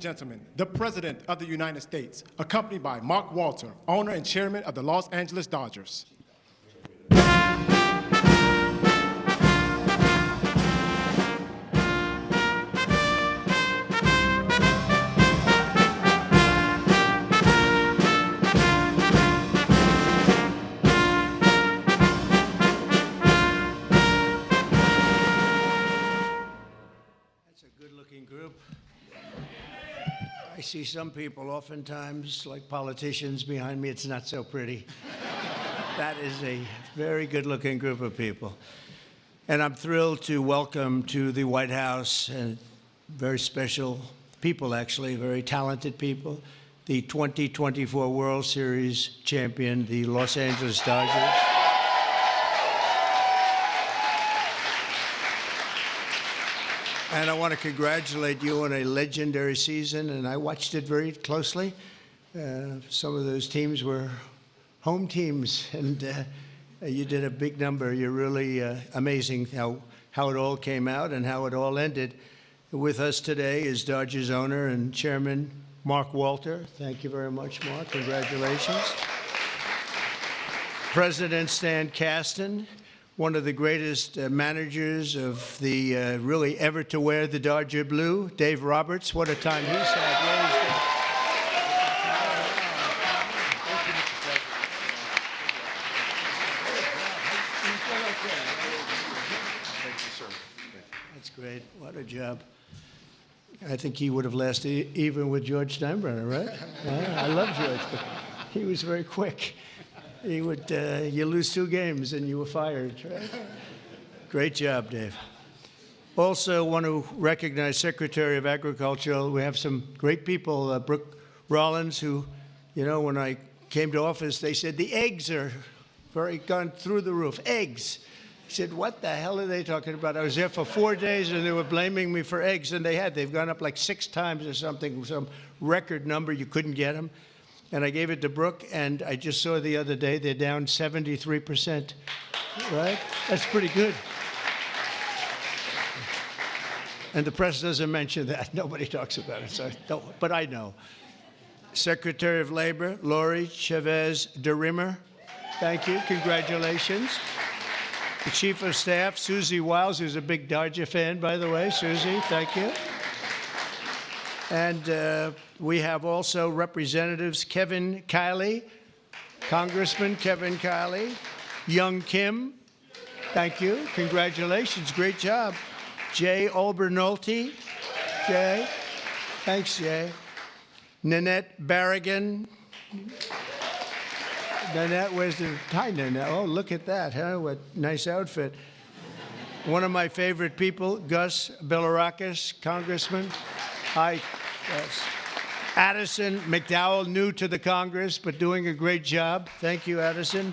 and gentlemen, the President of the United States, accompanied by Mark Walter, owner and chairman of the Los Angeles Dodgers. Group. I see some people oftentimes, like politicians behind me, it's not so pretty. That is a very good-looking group of people. And I'm thrilled to welcome to the White House and very special people, actually, very talented people, the 2024 World Series champion, the Los Angeles Dodgers. And I want to congratulate you on a legendary season, and I watched it very closely. Some of those teams were home teams, and you did a big number. You're really amazing how it all came out and how it all ended. With us today is Dodgers owner and chairman Mark Walter. Thank you very much, Mark. Congratulations. President Stan Kasten, one of the greatest managers of the really ever to wear the Dodger blue, Dave Roberts. What a time he's had. That's great. What a job. I think he would have lasted even with George Steinbrenner, right? I love George, but he was very quick. He would, you lose 2 games and you were fired, right? Great job, Dave. Also want to recognize Secretary of Agriculture. We have some great people, Brooke Rollins, who, you know, when I came to office, they said, the eggs are gone through the roof. Eggs. I said, what the hell are they talking about? I was there for 4 days and they were blaming me for eggs, and they've gone up like 6 times or something, some record number, you couldn't get them. And I gave it to Brooke, and I just saw the other day they're down 73%, right? That's pretty good. And the press doesn't mention that. Nobody talks about it, so but I know. Secretary of Labor, Lori Chavez DeRimmer, thank you, congratulations. The Chief of Staff, Susie Wiles, who's a big Dodger fan, by the way. Susie, thank you. And we have also representatives Kevin Kiley, Congressman Kevin Kiley, Young Kim, thank you, congratulations, great job. Jay Olbernolte, Jay, thanks Jay. Nanette Barragan. Nanette, where's the, hi Nanette, oh look at that, huh, what nice outfit. One of my favorite people, Gus Bilirakis, Congressman. Hi, yes. Addison McDowell, new to the Congress, but doing a great job. Thank you, Addison.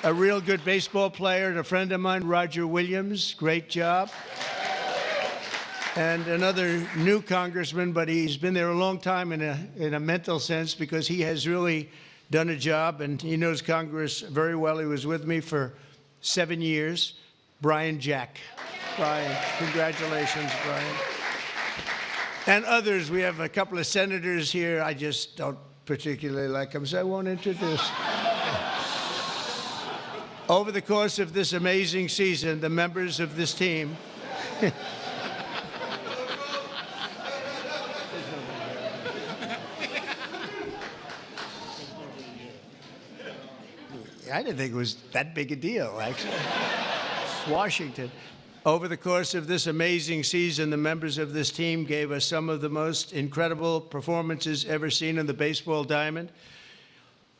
A real good baseball player and a friend of mine, Roger Williams. Great job. And another new congressman, but he's been there a long time in a mental sense, because he has really done a job and he knows Congress very well. He was with me for 7 years. Brian Jack. Brian, congratulations, Brian. And others, we have a couple of senators here. I just don't particularly like them, so I won't introduce. Over the course of this amazing season, the members of this team I didn't think it was that big a deal, actually. Washington. Over the course of this amazing season, the members of this team gave us some of the most incredible performances ever seen in the baseball diamond.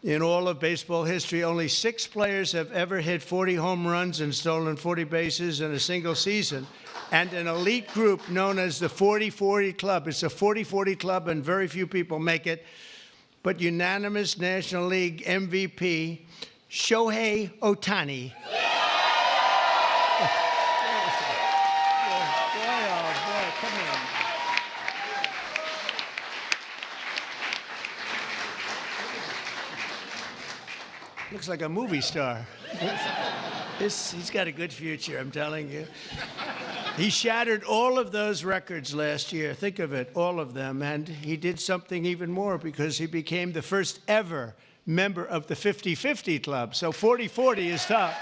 In all of baseball history, only 6 players have ever hit 40 home runs and stolen 40 bases in a single season. And an elite group known as the 40-40 Club. It's a 40-40 club, and very few people make it. But unanimous National League MVP, Shohei Ohtani. Looks like a movie star. He's got a good future, I'm telling you. He shattered all of those records last year. Think of it, all of them. And he did something even more because he became the first ever member of the 50-50 club. So 40-40 is top.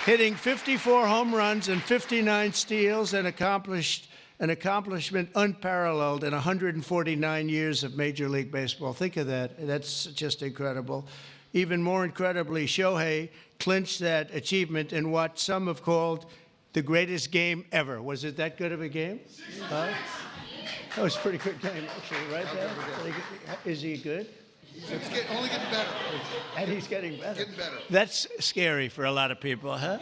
Hitting 54 home runs and 59 steals, an accomplishment unparalleled in 149 years of Major League Baseball. Think of that. That's just incredible. Even more incredibly, Shohei clinched that achievement in what some have called the greatest game ever. Was it that good of a game? That was a pretty good game, actually, right there. Is he good? Only getting better. And he's getting better. Getting better. That's scary for a lot of people, huh?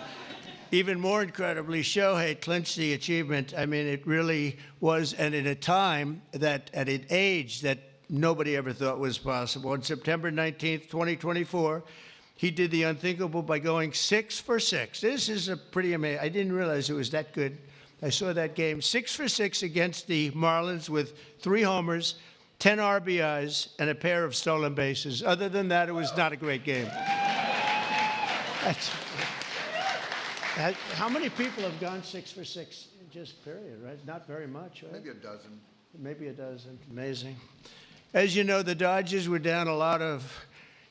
Even more incredibly, Shohei clinched the achievement. I mean, it really was, and at a time that, at an age that nobody ever thought was possible. On September 19th, 2024, he did the unthinkable by going 6 for 6. This is a pretty amazing. I didn't realize it was that good. I saw that game. 6 for 6 against the Marlins with 3 homers, 10 RBIs, and a pair of stolen bases. Other than that, it was not a great game. How many people have gone 6 for 6? Just period, right? Not very much, right? Maybe a dozen. Maybe a dozen. Amazing. As you know, the Dodgers were down a lot of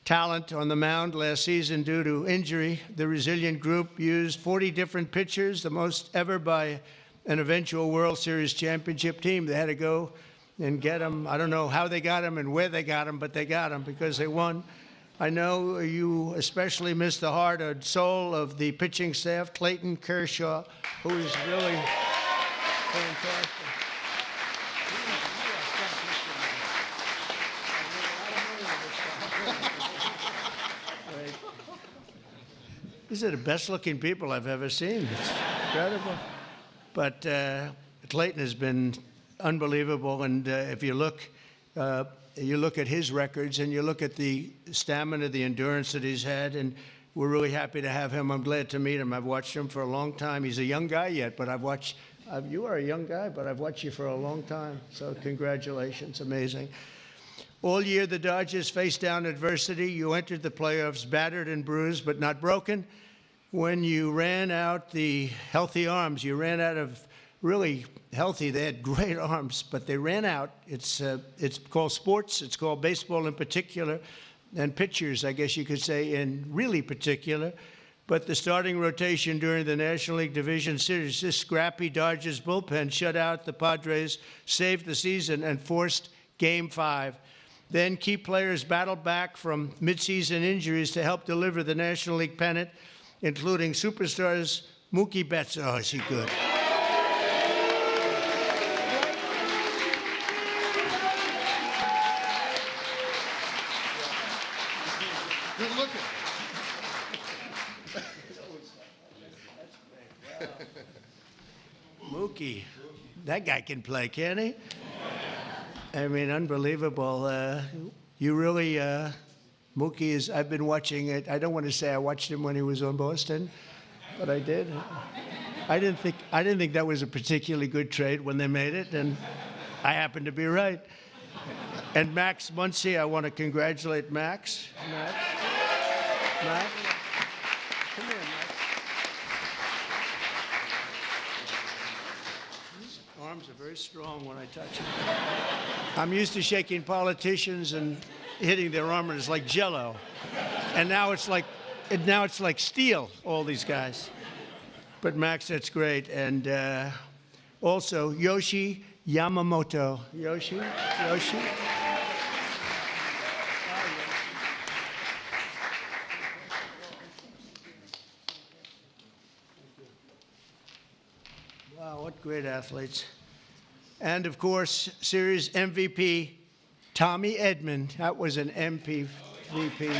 talent on the mound last season due to injury. The resilient group used 40 different pitchers, the most ever by an eventual World Series championship team. They had to go and get them. I don't know how they got them and where they got them, but they got them because they won. I know you especially miss the heart and soul of the pitching staff, Clayton Kershaw, who is really fantastic. These are the best-looking people I've ever seen. It's incredible. But Clayton has been unbelievable, and if you look at his records and you look at the stamina, the endurance that he's had, and we're really happy to have him. I'm glad to meet him. I've watched him for a long time. He's a young guy yet, but you are a young guy, but I've watched you for a long time. So congratulations, amazing. All year, the Dodgers faced down adversity. You entered the playoffs battered and bruised, but not broken. When you ran out the healthy arms, you ran out of really healthy. They had great arms, but they ran out. It's called sports. It's called baseball in particular, and pitchers, I guess you could say, in really particular. But the starting rotation during the National League Division Series, this scrappy Dodgers bullpen shut out the Padres, saved the season, and forced Game 5. Then key players battled back from midseason injuries to help deliver the National League pennant, including superstars Mookie Betts. Oh, is he good? Good looking. Mookie, that guy can play, can't he? I mean, unbelievable. You really, Mookie is, I've been watching it. I don't want to say I watched him when he was on Boston, but I did. I didn't think that was a particularly good trade when they made it, and I happened to be right. And Max Muncy, I want to congratulate Max. Max. Come here, Max. His arms are very strong when I touch them. I'm used to shaking politicians and hitting their arm, and it's like Jell-O. And now it's like steel, all these guys. But Max, that's great. And also Yoshi Yamamoto. Yoshi. Wow, what great athletes. And, of course, series MVP, Tommy Edman. That was an MVP series.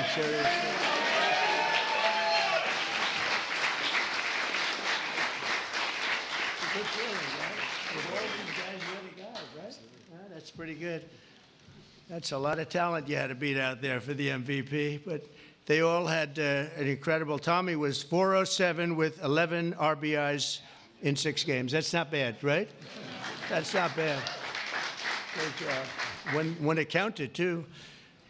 Good feeling, right? With all these guys, you're the guys, right? That's pretty good. That's a lot of talent you had to beat out there for the MVP, but they all had an incredible. Tommy was 407 with 11 RBIs in 6 games. That's not bad, right? That's not bad. Great job. When it counted, too.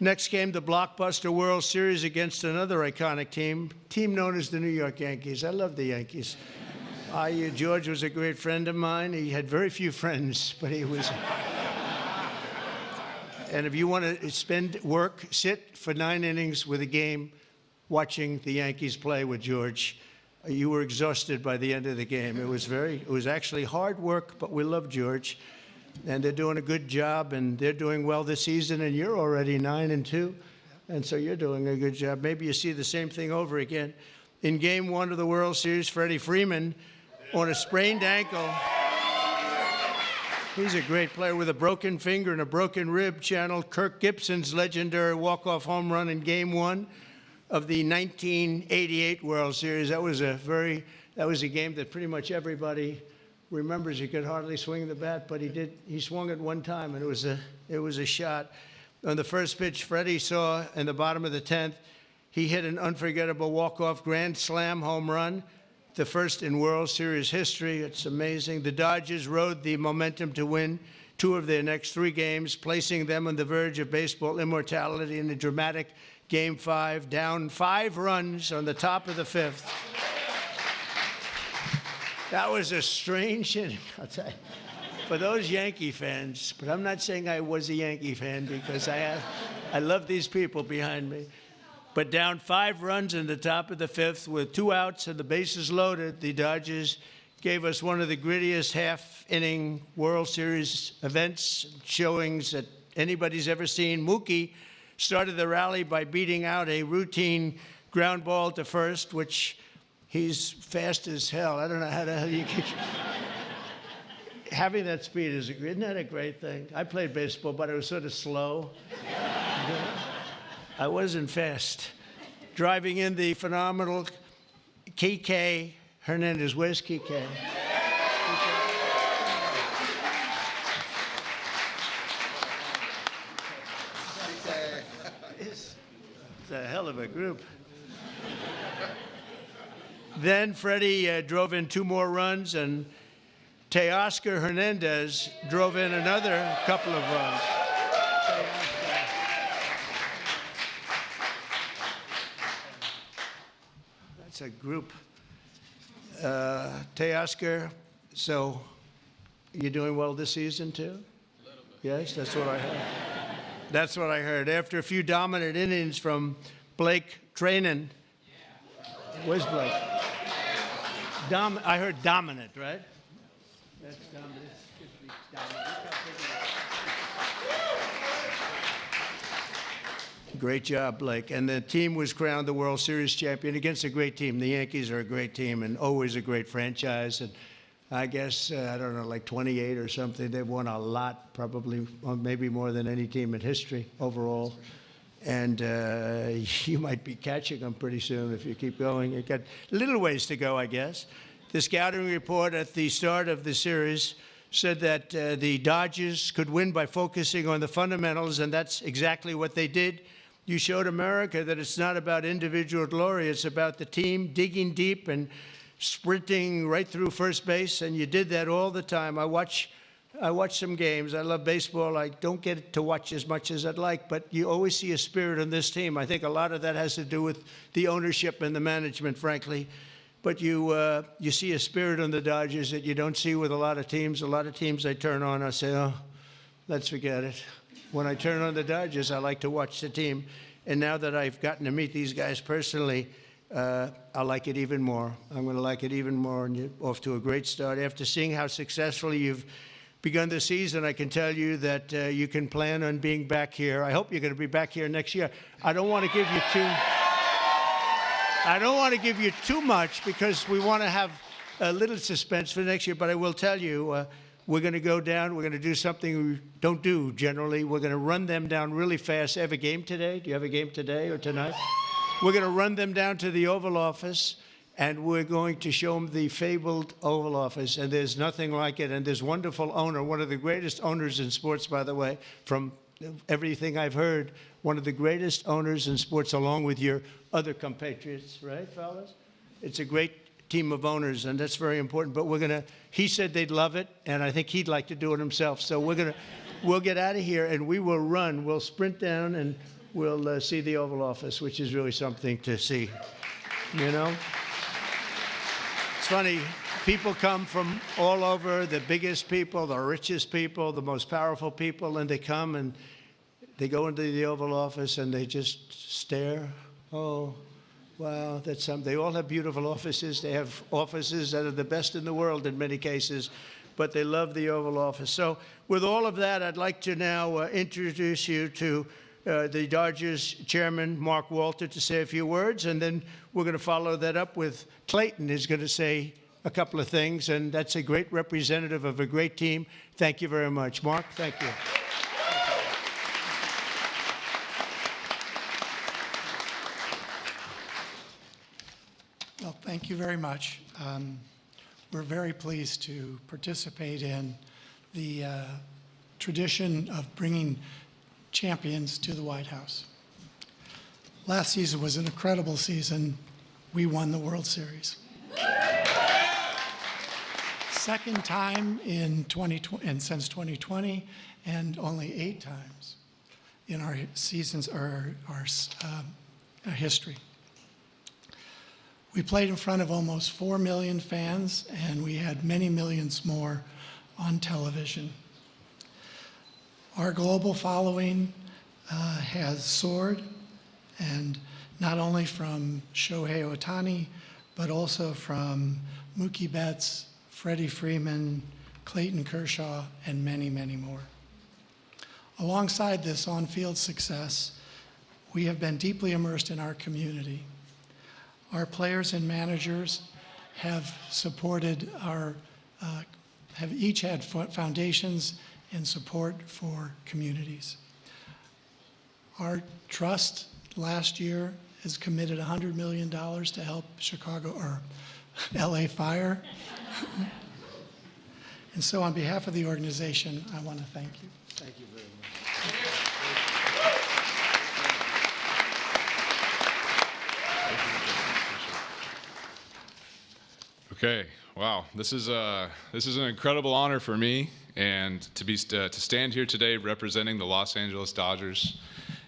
Next came the blockbuster World Series against another iconic team known as the New York Yankees. I love the Yankees. George was a great friend of mine. He had very few friends, but he was. And if you want to sit for 9 innings with a game watching the Yankees play with George, you were exhausted by the end of the game. It was actually hard work, but we love George. And they're doing a good job, and they're doing well this season, and you're already 9-2. And so you're doing a good job. Maybe you see the same thing over again. In Game 1 of the World Series, Freddie Freeman, on a sprained ankle. He's a great player with a broken finger and a broken rib, channeled Kirk Gibson's legendary walk-off home run in Game 1 of the 1988 World Series. That was a game that pretty much everybody remembers. He could hardly swing the bat, but he swung it one time, and it was a shot. On the first pitch, Freddie saw in the bottom of the 10th, he hit an unforgettable walk-off grand slam home run, the first in World Series history. It's amazing. The Dodgers rode the momentum to win 2 of their next 3 games, placing them on the verge of baseball immortality in a dramatic Game 5, down 5 runs on the top of the 5th. That was a strange inning, I'll tell you, for those Yankee fans. But I'm not saying I was a Yankee fan, because I love these people behind me. But down 5 runs in the top of the 5th with 2 outs and the bases loaded, the Dodgers gave us one of the grittiest half-inning World Series events, showings that anybody's ever seen. Mookie started the rally by beating out a routine ground ball to first, which he's fast as hell. I don't know how the hell you can... Having that speed isn't that a great thing? I played baseball, but it was sort of slow. I wasn't fast. Driving in the phenomenal Kike Hernandez. Where's Kike? It's a hell of a group. Then Freddie drove in 2 more runs, and Teoscar Hernandez drove in another couple of runs. That's a group. Teoscar, so you're doing well this season too? A little bit. Yes, that's what I heard. That's what I heard. After a few dominant innings from Blake Trainen. Where's Blake? I heard dominant, right? That's dominant. Great job, Blake. And the team was crowned the World Series champion against a great team. The Yankees are a great team and always a great franchise. And I guess, I don't know, like 28 or something. They've won a lot, probably, maybe more than any team in history overall. And you might be catching them pretty soon if you keep going. You've got a little ways to go, I guess. The scouting report at the start of the series said that the Dodgers could win by focusing on the fundamentals, and that's exactly what they did. You showed America that it's not about individual glory. It's about the team digging deep and sprinting right through first base, and you did that all the time. I watch some games. I love baseball. I don't get to watch as much as I'd like, but you always see a spirit on this team. I think a lot of that has to do with the ownership and the management, frankly. But you see a spirit on the Dodgers that you don't see with a lot of teams. A lot of teams I turn on, I say, oh, let's forget it. When I turn on the Dodgers, I like to watch the team. And now that I've gotten to meet these guys personally, I like it even more. I'm going to like it even more, and you're off to a great start. After seeing how successfully you've begun the season, I can tell you that you can plan on being back here. I hope you're going to be back here next year. I don't want to give you too much because we want to have a little suspense for next year, but I will tell you, we're going to go down. We're going to do something we don't do generally. We're going to run them down really fast. Have a game today? Do you have a game today or tonight? We're going to run them down to the Oval Office, and we're going to show them the fabled Oval Office, and there's nothing like it. And this wonderful owner, one of the greatest owners in sports, by the way, from everything I've heard, one of the greatest owners in sports, along with your other compatriots, right, fellas? It's a great team of owners, and that's very important. But he said they'd love it, and I think he'd like to do it himself. So we'll get out of here, and we will run. We'll sprint down, and we'll see the Oval Office, which is really something to see, you know? funny. People come from all over, the biggest people, the richest people, the most powerful people, and they come and they go into the Oval Office and they just stare. Oh, wow, that's something. They all have beautiful offices. They have offices that are the best in the world in many cases, but they love the Oval Office. So with all of that, I'd like to now introduce you to the Dodgers chairman, Mark Walter, to say a few words, and then we're going to follow that up with Clayton, who's going to say a couple of things, and that's a great representative of a great team. Thank you very much. Mark, thank you. Well, thank you very much. We're very pleased to participate in the tradition of bringing champions to the White House. Last season was an incredible season. We won the World Series. Second time in 2020, and since 2020, and only 8 times in our seasons or our history. We played in front of almost 4 million fans, and we had many millions more on television. Our global following has soared, and not only from Shohei Ohtani, but also from Mookie Betts, Freddie Freeman, Clayton Kershaw, and many, many more. Alongside this on-field success, we have been deeply immersed in our community. Our players and managers have supported have each had foundations and support for communities. Our trust last year has committed $100 million to help Chicago or LA Fire. And so on behalf of the organization, I want to thank you. Thank you very much. Okay, wow, this is an incredible honor for me, and to stand here today representing the Los Angeles Dodgers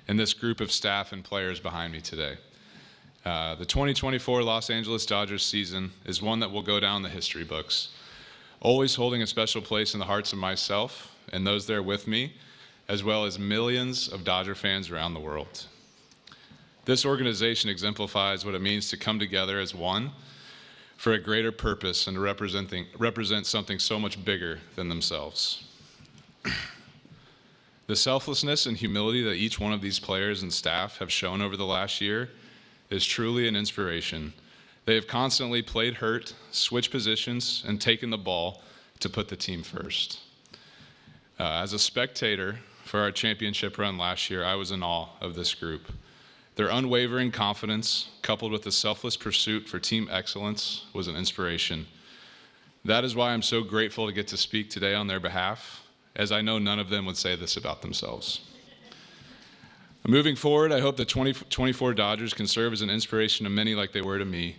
and this group of staff and players behind me today. The 2024 Los Angeles Dodgers season is one that will go down the history books, always holding a special place in the hearts of myself and those there with me, as well as millions of Dodger fans around the world. This organization exemplifies what it means to come together as one for a greater purpose and to represent something so much bigger than themselves. The selflessness and humility that each one of these players and staff have shown over the last year is truly an inspiration. They have constantly played hurt, switched positions, and taken the ball to put the team first. As a spectator for our championship run last year, I was in awe of this group. Their unwavering confidence, coupled with the selfless pursuit for team excellence, was an inspiration. That is why I'm so grateful to get to speak today on their behalf, as I know none of them would say this about themselves. Moving forward, I hope the 2024 Dodgers can serve as an inspiration to many like they were to me,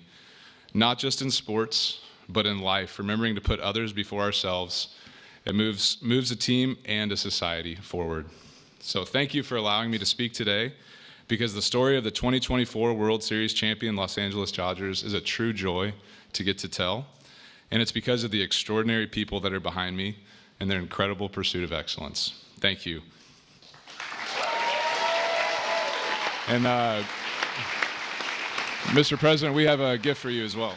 not just in sports, but in life, remembering to put others before ourselves. It moves a team and a society forward. So thank you for allowing me to speak today, because the story of the 2024 World Series champion Los Angeles Dodgers is a true joy to get to tell, and it's because of the extraordinary people that are behind me and their incredible pursuit of excellence. Thank you. And Mr. President, we have a gift for you as well.